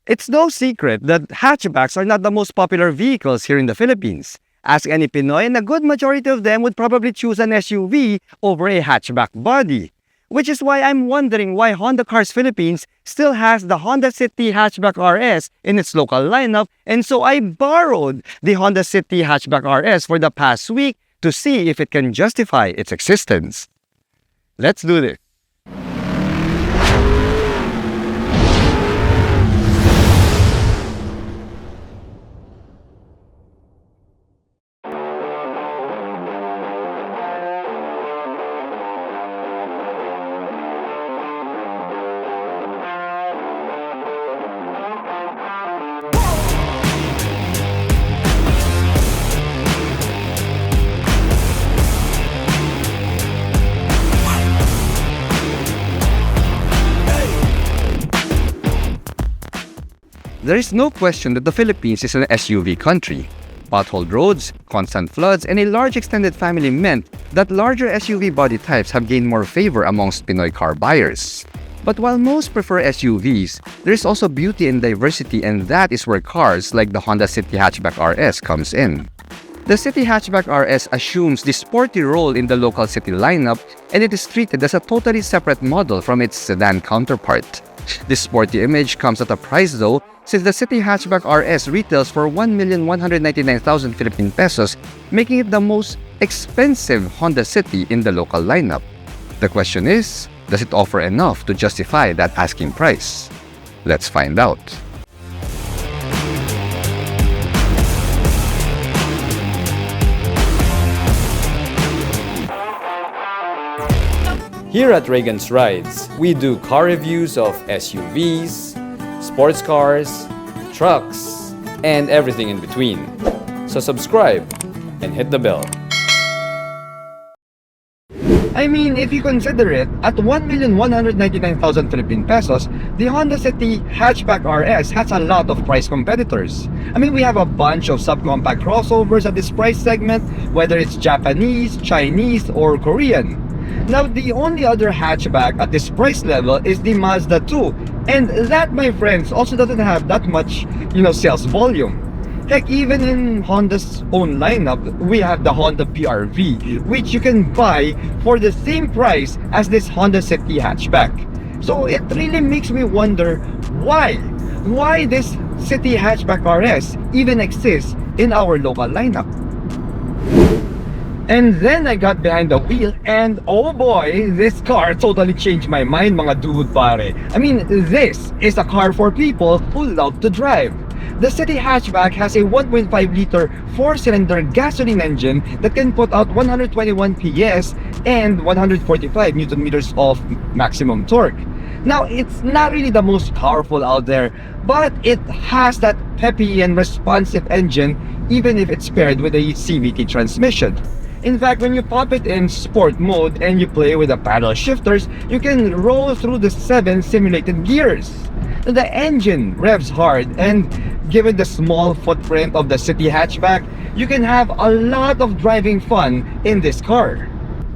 It's no secret that hatchbacks are not the most popular vehicles here in the Philippines. Ask any Pinoy and a good majority of them would probably choose an SUV over a hatchback body. Which is why I'm wondering why Honda Cars Philippines still has the Honda City Hatchback RS in its local lineup, and so I borrowed the Honda City Hatchback RS for the past week to see if it can justify its existence. Let's do this. There is no question that the Philippines is an SUV country. Potholed roads, constant floods, and a large extended family meant that larger SUV body types have gained more favor amongst Pinoy car buyers. But while most prefer SUVs, there is also beauty and diversity, and that is where cars like the Honda City Hatchback RS comes in. The City Hatchback RS assumes the sporty role in the local city lineup, and it is treated as a totally separate model from its sedan counterpart. This sporty image comes at a price though, since the City Hatchback RS retails for 1,199,000 Philippine pesos, making it the most expensive Honda City in the local lineup. The question is, does it offer enough to justify that asking price? Let's find out. Here at Reagan's Rides, we do car reviews of SUVs, sports cars, trucks, and everything in between. So subscribe and hit the bell. I mean, if you consider it, at 1,199,000 Philippine pesos, the Honda City Hatchback RS has a lot of price competitors. I mean, we have a bunch of subcompact crossovers at this price segment, whether it's Japanese, Chinese, or Korean. Now, the only other hatchback at this price level is the Mazda 2, and that, my friends, also doesn't have that much, sales volume. Heck, even in Honda's own lineup, we have the Honda PRV, which you can buy for the same price as this Honda City hatchback. So it really makes me wonder why this City Hatchback RS even exists in our local lineup. And then I got behind the wheel and oh boy, this car totally changed my mind, mga dude pare. I mean, this is a car for people who love to drive. The City Hatchback has a 1.5-liter 4-cylinder gasoline engine that can put out 121 PS and 145 Newton meters of maximum torque. Now, it's not really the most powerful out there, but it has that peppy and responsive engine even if it's paired with a CVT transmission. In fact, when you pop it in sport mode and you play with the paddle shifters, you can roll through the 7 simulated gears. The engine revs hard, and given the small footprint of the City Hatchback, you can have a lot of driving fun in this car.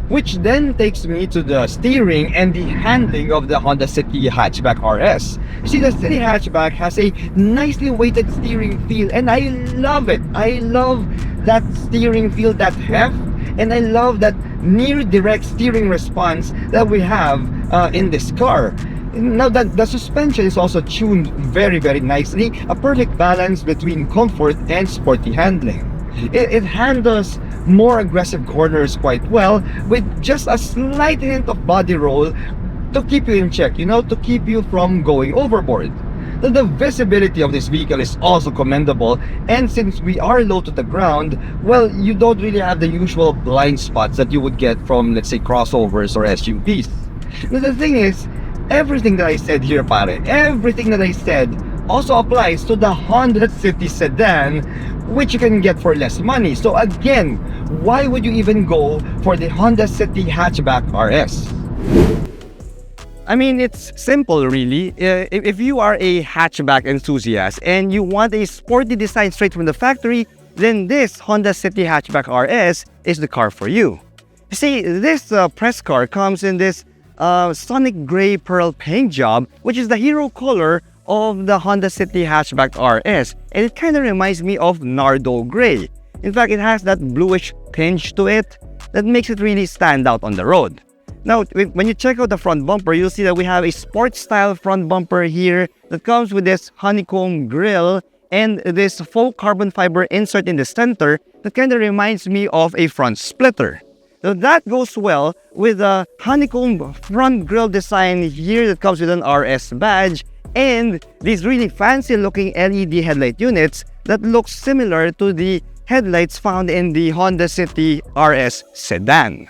Which then takes me to the steering and the handling of the Honda City Hatchback RS. See, the City Hatchback has a nicely weighted steering feel, and I love it. I love that steering feel, that heft, and I love that near direct steering response that we have in this car. Now that the suspension is also tuned very nicely, a perfect balance between comfort and sporty handling. It handles more aggressive corners quite well with just a slight hint of body roll to keep you in check, to keep you from going overboard. The visibility of this vehicle is also commendable, and since we are low to the ground, well, you don't really have the usual blind spots that you would get from, let's say, crossovers or SUVs. Now, the thing is, everything that I said here, pare, everything that I said also applies to the Honda City Sedan, which you can get for less money. So again, why would you even go for the Honda City Hatchback RS? I mean, it's simple really. If you are a hatchback enthusiast and you want a sporty design straight from the factory, then this Honda City Hatchback RS is the car for you. See, this press car comes in this sonic gray pearl paint job, which is the hero color of the Honda City Hatchback RS, and it kind of reminds me of Nardo Gray. In fact, it has that bluish tinge to it that makes it really stand out on the road. Now, when you check out the front bumper, you'll see that we have a sports-style front bumper here that comes with this honeycomb grille and this faux carbon fiber insert in the center that kind of reminds me of a front splitter. So that goes well with the honeycomb front grille design here that comes with an RS badge and these really fancy-looking LED headlight units that look similar to the headlights found in the Honda City RS Sedan.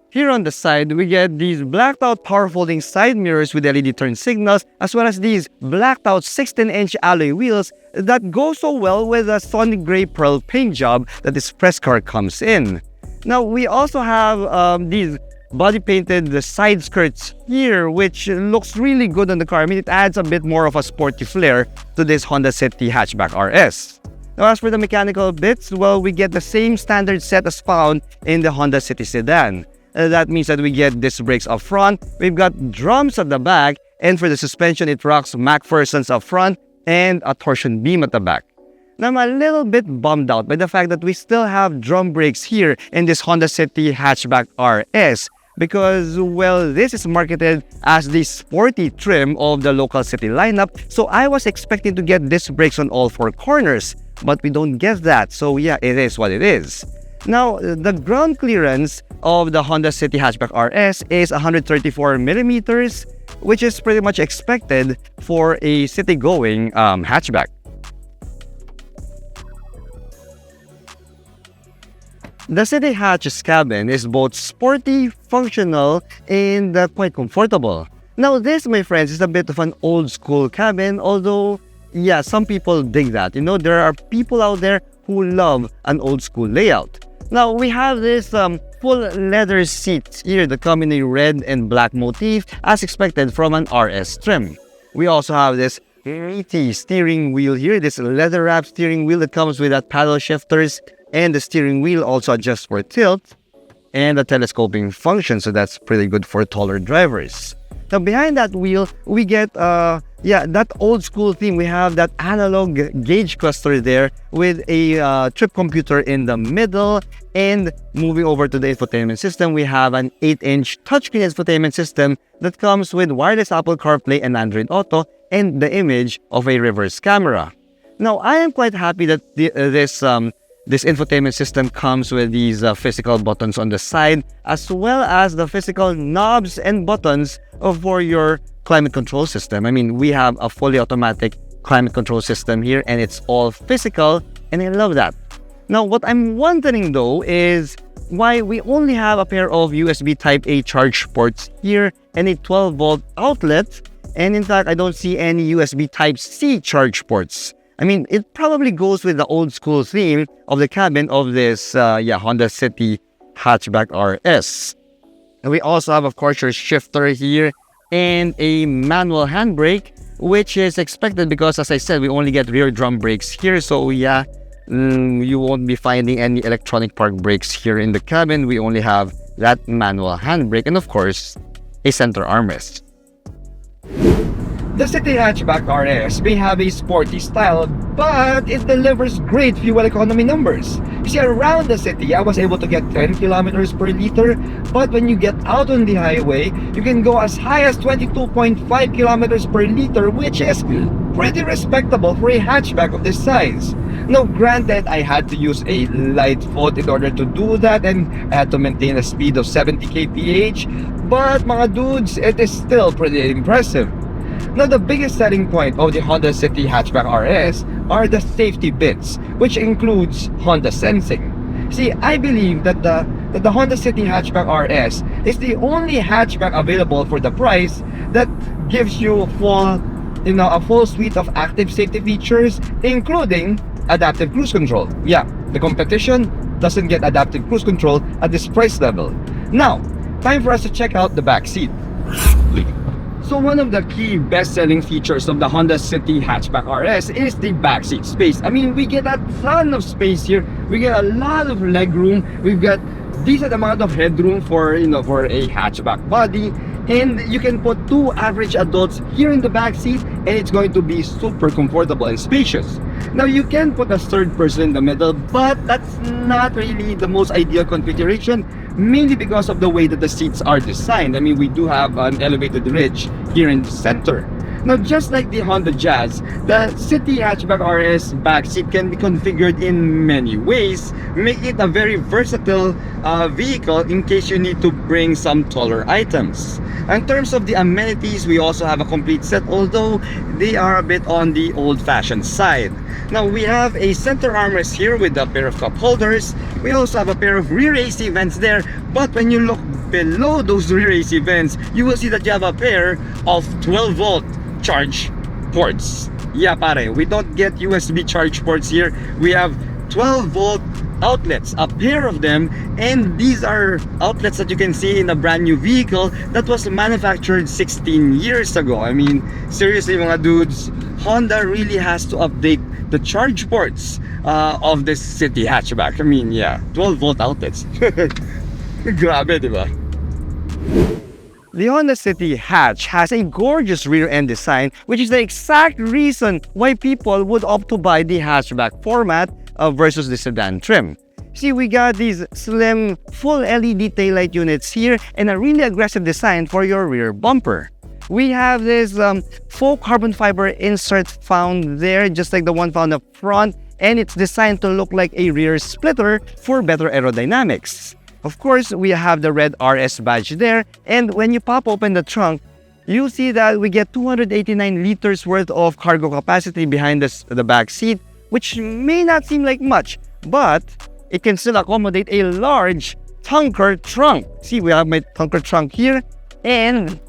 Here on the side, we get these blacked out power folding side mirrors with LED turn signals, as well as these blacked out 16-inch alloy wheels that go so well with the sonic gray pearl paint job that this press car comes in. Now, we also have these body painted side skirts here, which looks really good on the car. I mean, it adds a bit more of a sporty flair to this Honda City Hatchback RS. Now, as for the mechanical bits, well, we get the same standard set as found in the Honda City Sedan. That means that we get disc brakes up front, we've got drums at the back, and for the suspension, it rocks MacPherson's up front and a torsion beam at the back. Now, I'm a little bit bummed out by the fact that we still have drum brakes here in this Honda City Hatchback RS because, well, this is marketed as the sporty trim of the local city lineup, so I was expecting to get disc brakes on all four corners, but we don't get that, so yeah, it is what it is. Now, the ground clearance of the Honda City Hatchback RS is 134 millimeters, which is pretty much expected for a city-going hatchback. The City Hatch's cabin is both sporty, functional, and quite comfortable. Now, this, my friends, is a bit of an old-school cabin, although, yeah, some people dig that. You know, there are people out there who love an old-school layout. Now, we have this full leather seats here that come in a red and black motif as expected from an RS trim. We also have this meaty steering wheel here, this leather wrap steering wheel that comes with that paddle shifters, and the steering wheel also adjusts for tilt and the telescoping function, so that's pretty good for taller drivers. Now, behind that wheel, we get that old school theme. We have that analog gauge cluster there with a trip computer in the middle. And moving over to the infotainment system, we have an 8-inch touchscreen infotainment system that comes with wireless Apple CarPlay and Android Auto and the image of a reverse camera. Now, I am quite happy that this infotainment system comes with these physical buttons on the side, as well as the physical knobs and buttons for your climate control system. I mean, we have a fully automatic climate control system here, and it's all physical, and I love that. Now, what I'm wondering though is why we only have a pair of USB Type-A charge ports here and a 12-volt outlet, and in fact, I don't see any USB Type-C charge ports. I mean, it probably goes with the old school theme of the cabin of this Honda City Hatchback RS. And we also have, of course, your shifter here and a manual handbrake, which is expected because, as I said, we only get rear drum brakes here. So yeah, you won't be finding any electronic park brakes here in the cabin. We only have that manual handbrake and, of course, a center armrest. The City Hatchback RS may have a sporty style, but it delivers great fuel economy numbers. You see, around the city, I was able to get 10 kilometers per liter, but when you get out on the highway, you can go as high as 22.5 kilometers per liter, which is pretty respectable for a hatchback of this size. Now, granted, I had to use a light foot in order to do that, and I had to maintain a speed of 70 kph, but mga dudes, it is still pretty impressive. Now, the biggest selling point of the Honda City Hatchback RS are the safety bits, which includes Honda Sensing. See, I believe that the Honda City Hatchback RS is the only hatchback available for the price that gives you a full suite of active safety features, including adaptive cruise control. Yeah, the competition doesn't get adaptive cruise control at this price level. Now, time for us to check out the back seat. So one of the key best-selling features of the Honda City Hatchback RS is the backseat space. I mean, we get a ton of space here. We get a lot of leg room. We've got decent amount of headroom for a hatchback body, And you can put two average adults here in the back seat, and it's going to be super comfortable and spacious. Now you can put a third person in the middle, but that's not really the most ideal configuration, mainly because of the way that the seats are designed. I mean, we do have an elevated ridge here in the center. Now, just like the Honda Jazz, the City Hatchback RS back seat can be configured in many ways, making it a very versatile vehicle in case you need to bring some taller items. In terms of the amenities, we also have a complete set, although they are a bit on the old-fashioned side. Now, we have a center armrest here with a pair of cup holders. We also have a pair of rear AC vents there, but when you look below those rear AC vents, you will see that you have a pair of 12-volt charge ports. Yeah, pare, we don't get USB charge ports here. We have 12-volt outlets, a pair of them, and these are outlets that you can see in a brand new vehicle that was manufactured 16 years ago. I mean, seriously mga dudes, Honda really has to update the charge ports of this City Hatchback. I mean, yeah, 12-volt outlets. Grabe, diba? The Honda City Hatch has a gorgeous rear-end design, which is the exact reason why people would opt to buy the hatchback format versus the sedan trim. See, we got these slim, full LED taillight units here and a really aggressive design for your rear bumper. We have this faux carbon fiber insert found there, just like the one found up front, and it's designed to look like a rear splitter for better aerodynamics. Of course, we have the red RS badge there, and when you pop open the trunk, you see that we get 289 liters worth of cargo capacity behind the back seat, which may not seem like much, but it can still accommodate a large tanker trunk. See, we have my tanker trunk here, and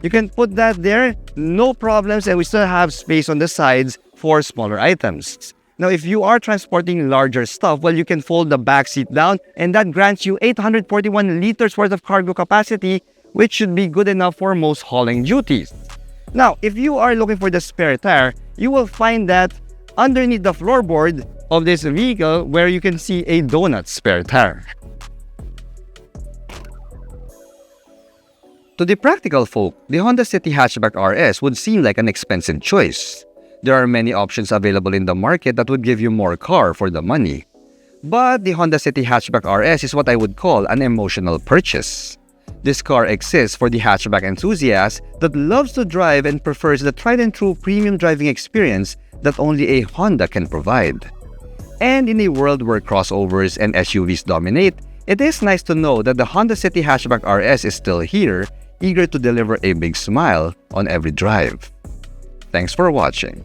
you can put that there, no problems, and we still have space on the sides for smaller items. Now, if you are transporting larger stuff, well, you can fold the back seat down, and that grants you 841 liters worth of cargo capacity, which should be good enough for most hauling duties. Now, if you are looking for the spare tire, you will find that underneath the floorboard of this vehicle, where you can see a donut spare tire. To the practical folk, the Honda City Hatchback RS would seem like an expensive choice. There are many options available in the market that would give you more car for the money. But the Honda City Hatchback RS is what I would call an emotional purchase. This car exists for the hatchback enthusiast that loves to drive and prefers the tried and true premium driving experience that only a Honda can provide. And in a world where crossovers and SUVs dominate, it is nice to know that the Honda City Hatchback RS is still here, eager to deliver a big smile on every drive. Thanks for watching.